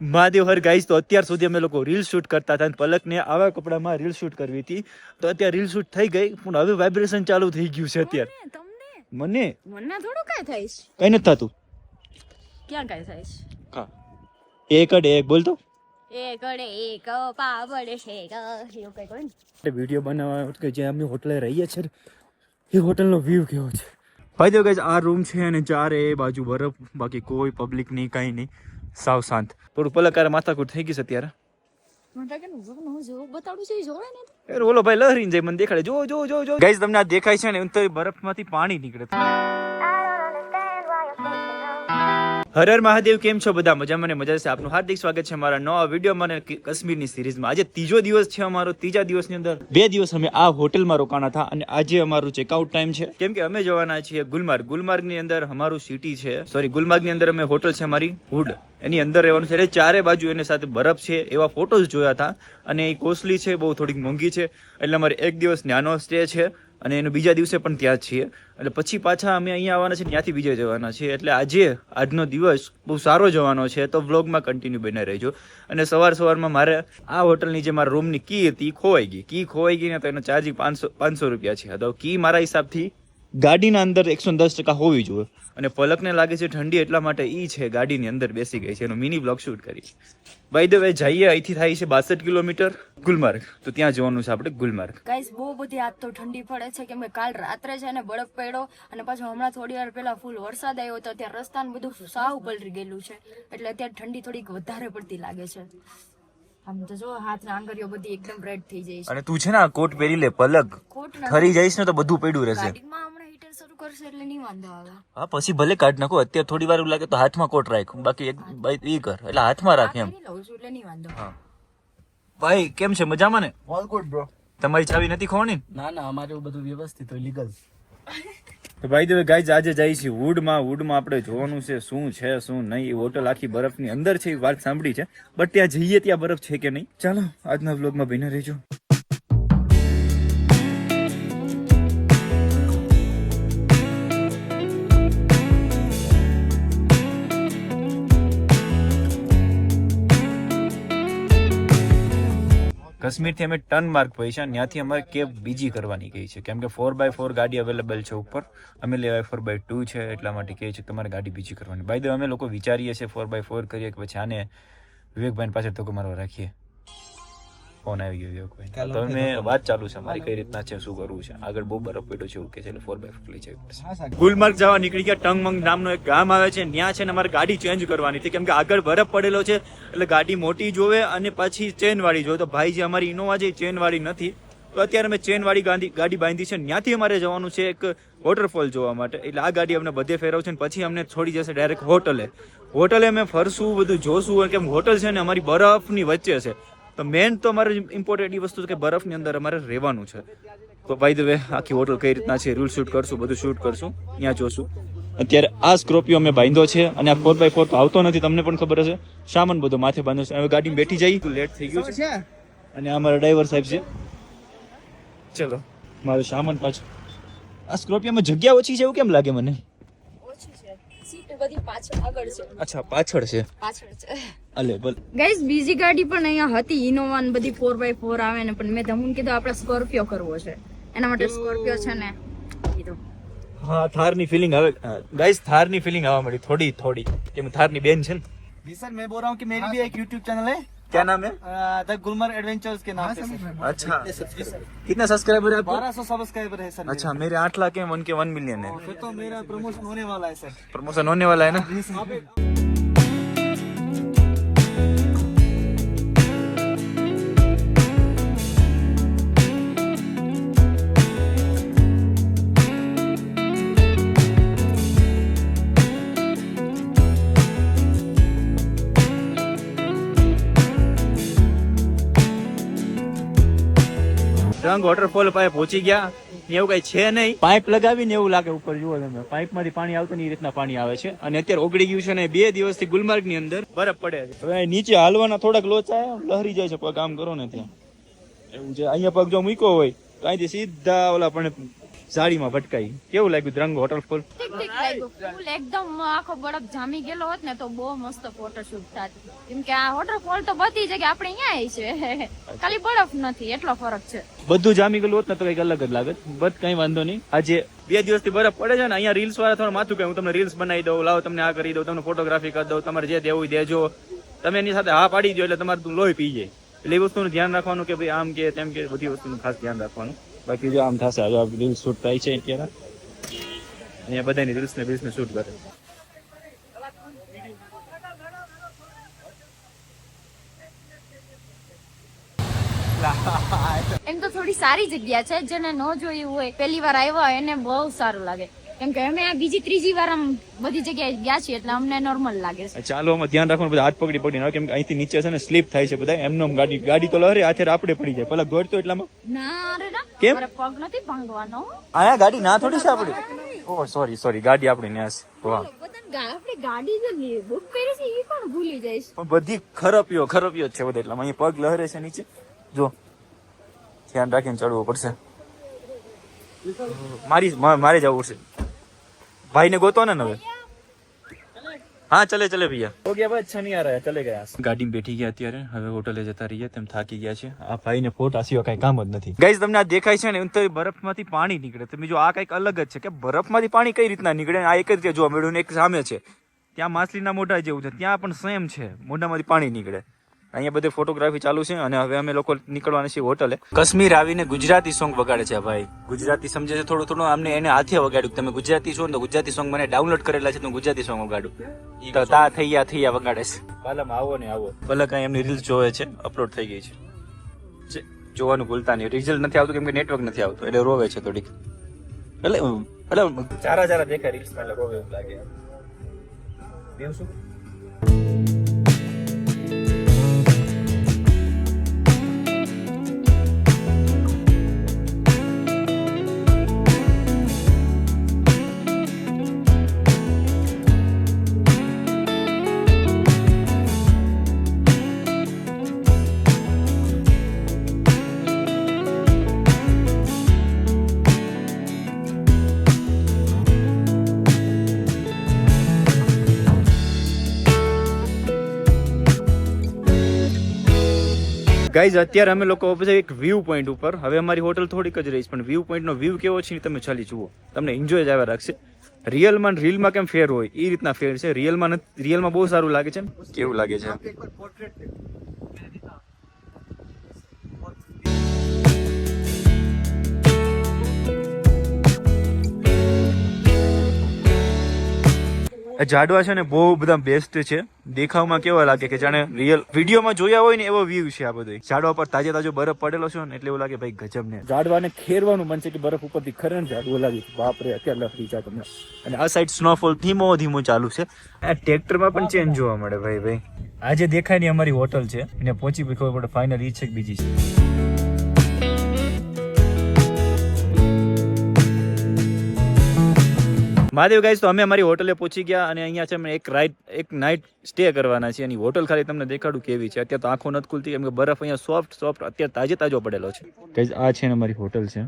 મહાદેવ હર guys, તો અત્યાર સુધી અમે લોકો રીલ શૂટ કરતા હતા અને પલકને આવા કપડામાં રીલ શૂટ કરવી હતી, તો અત્યારે રીલ શૂટ થઈ ગઈ પણ હવે વાઇબ્રેશન ચાલુ થઈ ગયું છે અત્યારે. મને થોડું કઈ થઈશ, કઈ નથી થતું. ક્યાં કઈ થઈશ? હા, એક બોલતો એક પાવડ શેક એવું કઈ કોઈ ને. વિડીયો બનાવવા કે જે અમે હોટલે રહીએ છીએ એ હોટલનો વ્યૂ કેવો છે ભાઈ. તો ગાઈસ આ રૂમ છે અને ચારે બાજુ બરફ, બાકી કોઈ પબ્લિક નહીં, કાંઈ નહીં, સાવ શાંત. થોડું પલકાર માથાકૂટ થઈ ગઈ છે અત્યારે. ઓલો ભાઈ લહરીને જાય, મને દેખાડે જો જો જો જો. ગાઈસ તમને આ દેખાય છે ને તો બરફમાંથી પાણી નીકળે. હર હર મહાદેવ, કેમ છો બધા? મજામાં ને મજા છે. આપનું હાર્દિક સ્વાગત છે મારા નવા વિડીયોમાં અને કાશ્મીરની સિરીઝમાં. આજે ત્રીજો દિવસ છે અમારો. ત્રીજા દિવસની અંદર 2 દિવસ અમે આ હોટલમાં રોકાણા હતા અને આજે અમારું ચેકઆઉટ ટાઈમ છે, કેમ કે અમે જવાના છીએ ગુલમાર્ગ. ગુલમાર્ગની અંદર અમારું સિટી છે, સોરી ગુલમાર્ગની અંદર અમે હોટલ છે અમારી હુડ, એની અંદર રહેવાનું છે. એટલે ચારે બાજુ એની સાથે બરફ છે એવા ફોટોઝ જોયા હતા અને એ કોસ્ટલી છે, બહુ થોડીક મોંઘી છે. એટલે અમારે 1 દિવસ નાનો સ્ટે છે અને એનું બીજા દિવસે પણ ત્યાં જ છીએ. એટલે પછી પાછા અમે અહીંયા આવવાના છે, ત્યાંથી બીજે જવાના છીએ. એટલે આજનો દિવસ બહુ સારો જવાનો છે, તો વ્લોગમાં કન્ટિન્યુ બને રહેજો. અને સવારમાં મારે આ હોટલની જે મારા રૂમની કી હતી કી ખોવાઈ ગઈ ને, તો એનો ચાર્જિંગ 500 રૂપિયા છે. તો કી મારા હિસાબથી ગાડીના અંદર 110% હોવી જોઈએ. અને પલકને લાગે છે ઠંડી, એટલા માટે ઈ છે ગાડીની અંદર બેસી ગઈ છે. એનો મિની બ્લોગ શૂટ કરી. બાય ધ વે જઈએ, અહીંથી થાય છે 62 કિલોમીટર ગુલમાર્ગ, તો ત્યાં જવાનું છે આપણે ગુલમાર્ગ. ગાઈસ બહુ બધી આજ તો ઠંડી પડે છે, કેમ કે કાલ રાત્રે છે ને બરફ પડ્યો અને પાછો હમણાં થોડી વાર પહેલા ફૂલ વરસાદ આવ્યો, તો અત્યારે રસ્તાને બધું સાવ પલરી ગયેલું છે. એટલે અત્યારે ઠંડી થોડીક વધારે પડતી લાગે છે. આમ તો જો હાથ ના આંગળીઓ બધી એકદમ રેડ થઈ જાય છે. અને તું છે ને આ કોટ પહેરી લે, પલક ઠરી જઈશ ને તો બધું પડ્યું રહેશે. ગાડીમાં હમણાં હીટર શરૂ કરશે એટલે નહીં વાંધો આવે. હા, પછી ભલે કાઢ નાખો. અત્યારે થોડી વાર એવું લાગે તો હાથમાં કોટ રાખ, બાકી એક ઈ કર એટલે હાથમાં રાખ એમ. એટલે નહીં વાંધો. હા ભાઈ, કેમ છે? મજામાં ને? All good bro. તમારી ચાવી નથી ખોવાની? ના ના, અમારે એવું બધું વ્યવસ્થિત હોય, લીગલ. તો ભાઈ દેવે ગાઈઝ આજે જાય છે વુડમાં આપણે જોવાનું છે શું છે શું નહીં. હોટલ આખી બરફની અંદર છે, એ વાત સાંભળી છે, બટ ત્યાં જઈએ ત્યાં બરફ છે કે નહીં. ચાલો આજના વ્લોગમાં બન્યા રહેજો. કાશ્મીરથી અમે ટર્ન માર્ક પૈસા, ત્યાંથી અમારે કેબ બીજી કરવાની કહી છે, કેમ કે 4x4 ગાડી અવેલેબલ છે ઉપર. અમે લેવાય 4x2 છે, એટલા માટે કહે છે તમારે ગાડી બીજી કરવાની. બાય ધ વે અમે લોકો વિચારીએ છીએ 4x4 કરીએ કે પછી આને વિવેકભાઈ પાસે તો મારો રાખીએ. ફોન આવી ગયો વિવેકભાઈ, તો અમે વાત ચાલુ છે અમારી કઈ રીતના છે, શું કરવું છે. આગળ બહુ બરફ પડ્યો છે એવું કે છે, એટલે 4x4 લઈ જાય. ગુલમાર્ગ જવા નીકળી ગયા. ટંગમંગ નામનો એક ગામ આવે છે, ત્યાં છે ને અમારે ગાડી ચેન્જ કરવાની હતી, કેમ કે આગળ બરફ પડેલો છે એટલે ગાડી મોટી જોવે અને પછી ચેન વાળી જોવે. તો ભાઈ જે અમારી ઇનોવા છે ચેન વાળી નથી, તો અત્યારે અમે ચેન વાળી ગાડી બાંધી છે. ત્યાંથી અમારે જવાનું છે એક વોટરફોલ જોવા માટે. એટલે આ ગાડી અમને બધે ફેરવશે ને પછી અમને છોડી જશે ડાયરેક્ટ હોટલે અમે ફરશું, બધું જોશું, કેમ હોટલ છે ને અમારી બરફની વચ્ચે છે. તો મેન તો અમારે ઇમ્પોર્ટન્ટ એ વસ્તુ છે કે બરફની અંદર અમારે રહેવાનું છે. તો ભાઈ ધ વે આખી હોટલ કઈ રીતના છે, રૂલ શૂટ કરશું, બધું શૂટ કરશું, ત્યાં જોશું. અત્યારે આ સ્કોર્પિયો અમે બાંધ્યો છે અને આ 4x4 તો આવતો નથી, તમને પણ ખબર હશે. સામાન બધો માથે બાંધ્યો છે. હવે ગાડીમાં બેઠી જઈ, લેટ થઈ ગયું છે. અને અમારા ડ્રાઈવર સાહેબ છે. ચલો મારો સામાન પાછો. આ સ્કોર્પિયોમાં જગ્યા ઓછી છે એવું કેમ લાગે મને? અચ્છા, પાછળ છે. અલે બોલ ગાઈસ બીજી ગાડી પણ અહીંયા હતી, ઇનોવા ને બધી 4x4 આવે ને, પણ મેં તમને કીધું આપણે સ્કોર્પિયો કરવો છે, એના માટે સ્કોર્પિયો છે ને કીધું. હા, થારની ફીલિંગ આવે ગાઈસ, થારની ફીલિંગ આવવા મળી થોડી કેમ થારની બેન છે ને. सर मैं बोल रहा हूँ कि मेरी भी एक YouTube चैनल है, क्या नाम है? द गुलमर्ग एडवेंचर्स के नाम से. अच्छा, कितना सब्सक्राइबर है आपको? 1200 सब्सक्राइबर है सर. अच्छा, मेरे 8 लाख है, 1 मिलियन है. फिर तो मेरा प्रमोशन होने वाला है सर. प्रमोशन होने वाला है ना. રંગ વોટરફોલ પાસે પહોંચી ગયા. એવું કઈ છે નહીં, પાઇપ લગાવીને એવું લાગે ઉપર. જુઓ તમે, પાઇપ માંથી પાણી આવતું ને એ રીતના પાણી આવે છે. અને અત્યારે ઓગળી ગયું છે ને 2 દિવસથી ગુલમાર્ગ ની અંદર બરફ પડે છે. હવે નીચે હાલવાના થોડાક લોચા લહરી જાય છે, પગ આમ કરો ને ત્યાં એવું છે. અહીંયા પગ જો મૂક્યો હોય તો અહીંથી સીધા ઓલા પણ સાડીમાં ભટકાઈ. કેવું લાગ્યું રંગ વોટરફોલ? ઠીક ઠીક લાગ્યું. ફૂલ એકદમ આખો બરફ જામી ગયેલો હોત ને તો બહુ મસ્ત ફોટોશૂટ થાત. કેમ કે આ વોટરફોલ તો બધી જગ્યાએ આપણે અહીંયા છે, ખાલી બરફ નથી, એટલો ફરક છે. બધું જામી ગયેલું હોત ને તો કઈક અલગ જ લાગત. બટ કઈ વાંધો નહીં. આજે 2 દિવસથી બરફ પડે છે ને, અહીંયા રીલ્સ વાળા થોડા માથું કે હું તમને રીલ્સ બનાવી દઉં, લાવો તમને આ કરી દઉં, તમને ફોટોગ્રાફી કરી દઉં, તમારે જે દેવું દેજો, તમે એની સાથે હા પાડી દો એટલે તમારું લોહી પી જાય. એટલે એ વસ્તુનું ધ્યાન રાખવાનું કે ભાઈ આમ કે તેમ કે બધી વસ્તુનું ખાસ ધ્યાન રાખવાનું. બાકી જો આમ થશે, હવે રીલ્સ શૂટ થાય છે અત્યારે, અહીંયા બધાની રીલ્સ ને શૂટ કરે. એમ તો થોડી સારી જગ્યા છે, જેને ન જોયું હોય પહેલી વાર આવ્યા હોય એને બહુ સારું લાગે. કેમ કે અમે આ બીજી ત્રીજી વાર આમ બધી જગ્યાએ ગયા છીએ એટલે અમને નોર્મલ લાગે છે. ચાલો આમાં ધ્યાન રાખવાનું, બધા હાથ પકડી પકડીને, કેમ કે અહીંથી નીચે છે ને સ્લીપ થાય છે બધા. એમનો ગાડી તો લહરે હાથે આપણે પડી જાય. પેલા દોડતો એટલામાં ના રે ના, કેમ? મારે પગ નથી ભાંગવાનો. આયા ગાડી ના થોડી છે આપડી. ઓ સોરી ગાડી આપડી ને વાહ. આપણી ગાડી જે બુક કરી છે એ પણ ભૂલી જઈશ. પણ બધી ખરપીઓ જ છે બધા. એટલામાં અહીં પગ લહરે છે નીચે. જો ધ્યાન રાખીને ચડવું પડશે. મારે જવું પડશે. ભાઈ ને ગોતો ને હવે. हाँ चले भैया हो गया भाई. अच्छा नहीं आ रहा है, चले ગયા. ગાડીમાં બેઠી ગયા અત્યારે, હવે હોટલે જતા રહીએ. તેમ થાકી ગયા છે. આ ભાઈ ને ફોટા સિવાય કઈ કામ જ નથી. ગાઈઝ તમને આ દેખાય છે ને, તો બરફમાંથી પાણી નીકળે. તમે જો આ કઈક અલગ જ છે કે બરફમાંથી પાણી કઈ રીતના નીકળે. આ એક જ રીતે જોવા મળ્યું ને એક સામે છે, ત્યાં માછલીના મોઢા જેવું છે, ત્યાં પણ સેમ છે, મોઢામાંથી પાણી નીકળે. અહીંયા બધે ફોટોગ્રાફી ચાલુ છે અને હવે અમે લોકો નીકળવાના છીએ હોટલે. કાશ્મીર આવીને ગુજરાતી સોંગ વગાડે છે ભાઈ. ગુજરાતી સમજે છે થોડું થોડું. આમને એને હાથે વગાડ્યું. તમે ગુજરાતી છો ને તો ગુજરાતી સોંગ મને ડાઉનલોડ કરેલા છે તો ગુજરાતી સોંગ વગાડું. તો તા થૈયા વગાડે છે. પાલમ આવો ને આવો. ભલે કઈ એમની રીલ્સ જોવે છે, અપલોડ થઈ ગઈ છે. જોવાનું ભૂલતા નહીં. રિઝલ્ટ નથી આવતું કેમ કે નેટવર્ક નથી આવતું એટલે રોવે છે થોડીક. એટલે ચારા દેખાય રીલ્સ માં એટલે રોવે એવું લાગે. એવું શું? ગાઈઝ અત્યારે અમે લોકો એક વ્યૂ પોઈન્ટ ઉપર. હવે અમારી હોટલ થોડીક જ રહીશ પણ વ્યૂ પોઈન્ટ નો વ્યૂ કેવો છે તમે ચાલી જુઓ. તમને એન્જોય જ આવ્યા રાખશે. રિયલમાં રીલમાં કેમ ફેર હોય એ રીતના ફેર છે. રિયલમાં બહુ સારું લાગે છે. કેવું લાગે છે? ઝાડવા છે ને બહુ બધા બેસ્ટ છે. દેખાવમાં કેવા લાગે કે જાણે રિયલ વિડીયોમાં જોયા હોય ને એવો વ્યૂ છે આ બધો. ઝાડવા પર તાજો બરફ પડેલો છે ને એટલે એવું લાગે ભાઈ ગજબ ને. ઝાડવાને ખેરવાનું મન છે કે બરફ ઉપરથી ખરે ને ઝાડવું લાગે બાપરે અત્યારે લખી જા તમને. અને આ સાઈડ સ્નોફોલ ધીમો ચાલુ છે. આ ટ્રેક્ટરમાં પણ ચેન્જ જોવા મળે ભાઈ. આ જે દેખાય ને અમારી હોટલ છે એને પહોંચી ખબર પડે ફાઇનલ ઈ છે કે બીજી છે. મહાદેવ ગાઈસ, તો અમે અમારી હોટલે પહોંચી ગયા અને અહીંયા છે અમે એક નાઇટ સ્ટે કરવાના છે. એની હોટલ ખાલી તમને દેખાડું કેવી છે. અત્યારે તો આંખો નથી ખુલતી કેમ કે બરફ અહીંયા સોફ્ટ અત્યારે તાજો પડેલો છે. ગાઈસ આ છે ને અમારી હોટલ છે.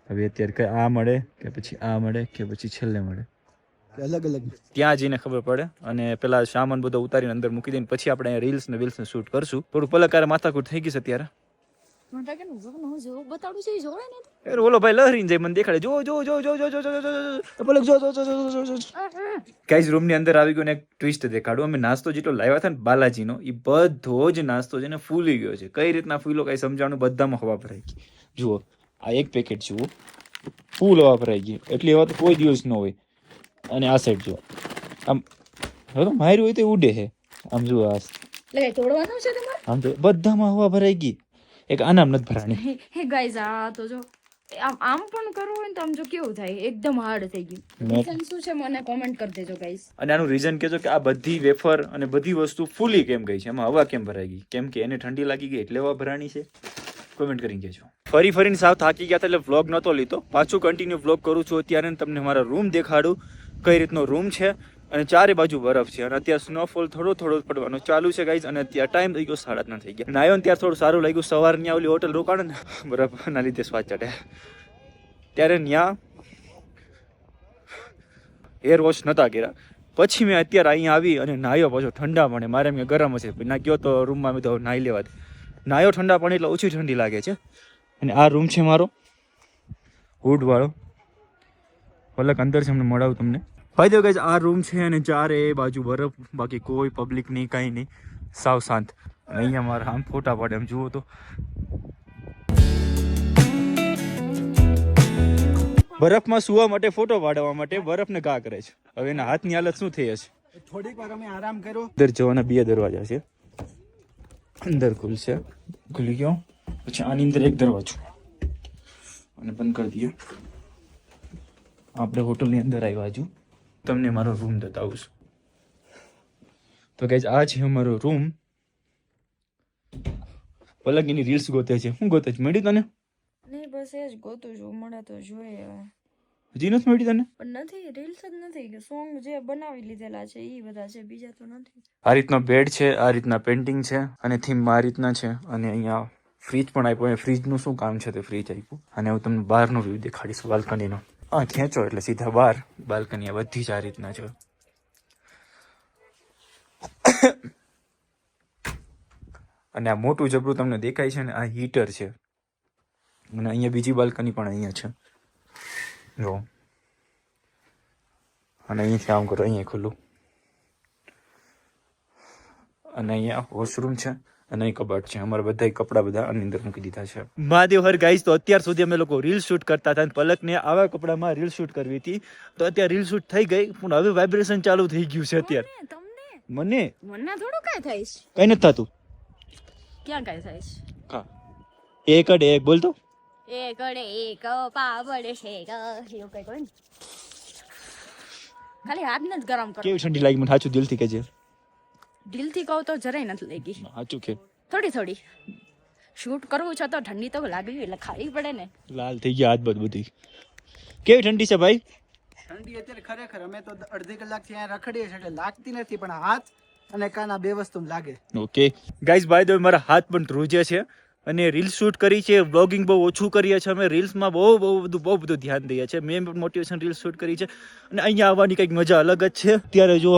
હવે અત્યારે આ મળે કે પછી આ મળે કે પછી છેલ્લે મળે અલગ ત્યાં જઈને ખબર પડે. અને પેલા સામાન બધો ઉતારીને અંદર મૂકી દઈને પછી આપણે અહીંયા રીલ્સ ને શૂટ કરશું. થોડું પલકારે માથાકૂટ થઈ ગઈ છે અત્યારે. ઓલો ભાઈ લહરીને જાય મને દેખાડે. ગાઈસ રૂમ ની અંદર આવી ગયો ને એક ટ્વિસ્ટ દેખાડું. અમે નાસ્તો જેટલો લાવ્યા હતા ને બાલાજીનો એ બધો જ નાસ્તો છે ને ફૂલી ગયો છે. કઈ રીતના ફૂલો કઈ સમજાણું. બધામાં હવા ભરાઈ ગઈ. જુઓ આ એક પેકેટ જુઓ ફૂલ હવા ભરાઈ ગઈ. એટલી હવા તો કોઈ દિવસ ન હોય. અને આ સાઈડ જુઓ આમ હવે માર્યું હોય તો ઉડે છે. આમ જુઓ આમ તો બધામાં હવા ભરાઈ ગઈ. એક આનામ નથી ભરાણી. હે ગાઈઝ આ તો જો આમ પણ કરવું હોય તો આમ જો કેવું થાય એકદમ હાર્ડ થઈ ગયું. શું છે મને કોમેન્ટ કરી દેજો ગાઈઝ. અને આનું રીઝન કહેજો કે આ બધી વેફર અને બધી વસ્તુ ફૂલી કેમ ગઈ છે, એમાં હવા કેમ ભરાઈ ગઈ. કેમ કે એને ઠંડી લાગી ગઈ એટલે હવા ભરાણી છે. કોમેન્ટ કરીને કહેજો. ફરીને સાવ થાકી ગયા હતા એટલે વ્લોગ નહોતો લીધો. પાછું કન્ટિન્યુ વ્લોગ કરું છું અત્યારે. તમને મારા રૂમ દેખાડું કઈ રીતનો રૂમ છે. અને ચારે બાજુ બરફ છે અને અત્યારે સ્નોફોલ થોડો પડવાનો ચાલુ છે ગાઈઝ. અને અત્યારે ટાઈમ થઈ ગયો 9:30 થઈ ગયા. નાયો ને ત્યારે થોડું સારું લાગ્યું. સવારની ઓલી હોટલ રોકાણ ને બરફના લીધે સ્વાદ ચડે. ત્યારે ત્યાં એર વોશ નહોતા કર્યા. પછી મેં અત્યારે અહીંયા આવી અને નાહ્યો પાછો ઠંડા પાણી. મારે એમ કે ગરમ હશે, ના ગયો તો રૂમમાં મેં તો નાહી લેવા દે. નાહ્યો ઠંડા પાણી એટલે ઓછી ઠંડી લાગે છે. અને આ રૂમ છે મારો હુડવાળો. પલક અંદર છે, અમને મળાવું તમને. ભાઈ દો ગાઈઝ, આ રૂમ છે અને ચારે બાજુ બરફ, બાકી કોઈ પબ્લિક નહીં, કાંઈ નહીં, સાવ શાંત. અને અહીંયા મારા આમ ફોટા પાડે એમ જુઓ તો. બરફમાં સુવા માટે, ફોટો પાડવા માટે બરફને ઘા કરે છે. હવે એના હાથની હાલત શું થઈ હશે? થોડીક વાર અમે આરામ કર્યો. અંદર જવાના 2 દરવાજા છે. અંદર ખુલશે, ખુલી ગયો. પછી આની અંદર એક દરવાજો અને બંધ કરી દઈએ. આપણે હોટલની અંદર આવ્યા છું. તમને મારો રૂમ બતાવું છું. તો ગાઈઝ, આ છે અમારો રૂમ. પલક એની રીલ્સ ગોતે છે. શું ગોતે છે? મળ્યું તને? નહીં, બસ એ જ ગોતું છું, મળે તો જોઈએ. હજી નથી મળી તને? પણ નથી, રીલ્સ જ નથી, કે સોંગ જે બનાવી લીધેલા છે એ બધા છે, બીજા તો નથી. આ રીતનો બેડ છે, આ રીતના પેન્ટિંગ છે અને થીમ આ રીતના છે. અને અહીંયા ફ્રીજ પણ આપ્યું. ફ્રીજનું શું કામ છે? તે ફ્રીજ આપ્યું. અને હું તમને બહારનો વ્યૂ દેખાડીશ, બાલ્કનીનો. હા, ખેંચો એટલે સીધા બહાર બાલ્કની. બધી જ આ રીતના છે. અને આ મોટું જબરું તમને દેખાય છે ને, આ હીટર છે. અને અહીંયા બીજી બાલ્કની પણ અહીંયા છે, જો. અને અહીંયાથી આમ કરો, અહીંયા ખુલ્લું. અને અહીંયા વોશરૂમ છે અને અહીં કબાટ છે. અમારા બધા કપડા બધા આની અંદર મૂકી દીધા છે. મહાદેવ હર ગાઈસ, તો અત્યાર સુધી અમે લોકો રીલ શૂટ કરતા હતા. પલકને આવા કપડામાં રીલ શૂટ કરવી હતી, તો અત્યારે રીલ શૂટ થઈ ગઈ. પણ હવે વાઇબ્રેશન ચાલુ થઈ ગયું છે અત્યારે. મને થોડું કાંઈ થઈશ, કઈ નથી થતું. ક્યાં કાંઈ થઈશ? હા, એક અડે એક બોલતો. એક અડે એક પાવડે છે, એવું કઈ કોઈ ને. ખાલી હાથને જ ગરમ કરો. કેવી ઠંડી લાગી મને? સાચું દિલથી કહેજે. દિલથી કહું તો જરાય નથી લાગી. સાચું કે? થોડી શૂટ કરવું છે તો ઠંડી તો લાગવી, એટલે ખાવી પડે ને. લાલ થઈ ગયા હાથ બધી. કેવી ઠંડી છે ભાઈ? ઠંડી અત્યારે ખરેખર અમે તો અડધી કલાકથી અહીંયા રખડીએ છીએ એટલે લાગતી નથી, પણ હાથ અને કાન આ બે વસ્તુ લાગે. Okay guys, by the way મારા હાથ પણ ધ્રુજે છે. અને રીલ શૂટ કરી છે, વ્લોગિંગ બહુ ઓછું કરીએ છીએ અમે. રીલ્સમાં બહુ બધું ધ્યાન દઈએ છીએ. મેં પણ મોટિવેશન રીલ શૂટ કરી છે. અને અહીંયા આવવાની કંઈક મજા અલગ જ છે. અત્યારે જો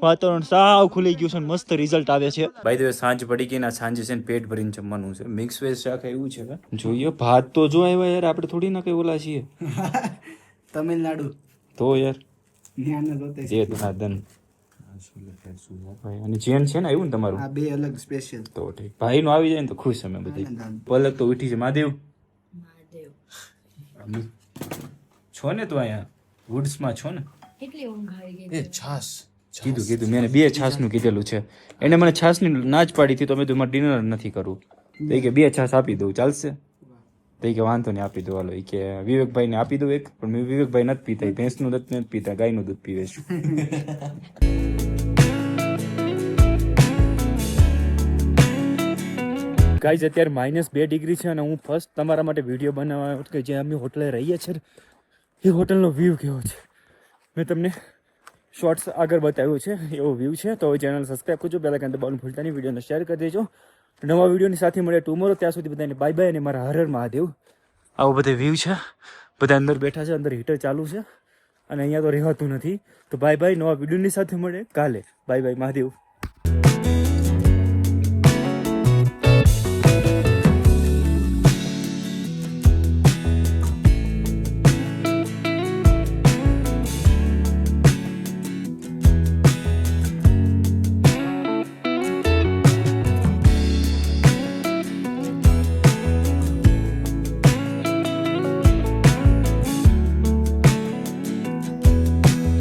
વાતાવરણ સાવ ખુલી ગયું છે, મસ્ત રિઝલ્ટ આવે છે. બાય ધ વે સાંજ પડી ગઈ ને, સાંજે છે ને પેટ ભરીને જમવાનું છે. મિક્સ વેજ શાક એવું છે. જોઈએ ભાત તો જો આવ્યા યાર, આપણે થોડી ના કઈ ઓલા છીએ. તમિલનાડુ તો યાર ન્યાને લોતે જે ધન. અને ચેન છે ને આવ્યું ને તમારું? આ બે અલગ સ્પેશિયલ. તો ઠીક, ભાઈ નું આવી જાય ને તો ખુશ અમે બધી. પલક તો ઉઠી છે. મહાદેવ છો ને? તો અહીંયા વુડ્સ માં છો ને? કેટલી ઊંઘ આવી ગઈ. છાસ કીધું મેં 2 છાસ નું કીધેલું છે. એને મને છાસ ની ના જ પાડી હતી, તો મેં તમારે ડિનર નથી કરવું. તો કે 2 છાસ આપી દઉં, ચાલશે? તો કે વાંધો નહીં, આપી દો. હાલો, એ કે વિવેકભાઈ ને આપી દઉં એક. પણ મેં વિવેકભાઈ નથી પીતા, ભેંસનું દૂધ નથી પીતા, ગાયનું દૂધ પીવે છે. ગાઈઝ, અત્યારે -2 ડિગ્રી છે અને હું ફર્સ્ટ તમારા માટે વિડીયો બનાવવા કે જે અમે હોટલે રહીએ છીએ એ હોટલનો વ્યૂ કેવો છે મેં તમને શોર્ટ્સ આગળ બતાવ્યું છે. એવો વ્યૂ છે. તો ચેનલ સબસ્ક્રાઈબ કરજો, પહેલાં કાંઈ દબાવવાનું ભૂલતા નહીં, વિડીયોને શેર કરી દેજો. નવા વિડીયોની સાથે મળે ટુમોરો. ત્યાં સુધી બધાને બાય બાય અને મારા હર હર મહાદેવ. આવો બધે વ્યૂ છે. બધા અંદર બેઠા છે, અંદર હીટર ચાલુ છે અને અહીંયા તો રહેવાતું નથી. તો બાય બાય. નવા વિડીયોની સાથે મળે કાલે. Bye bye Mahadev.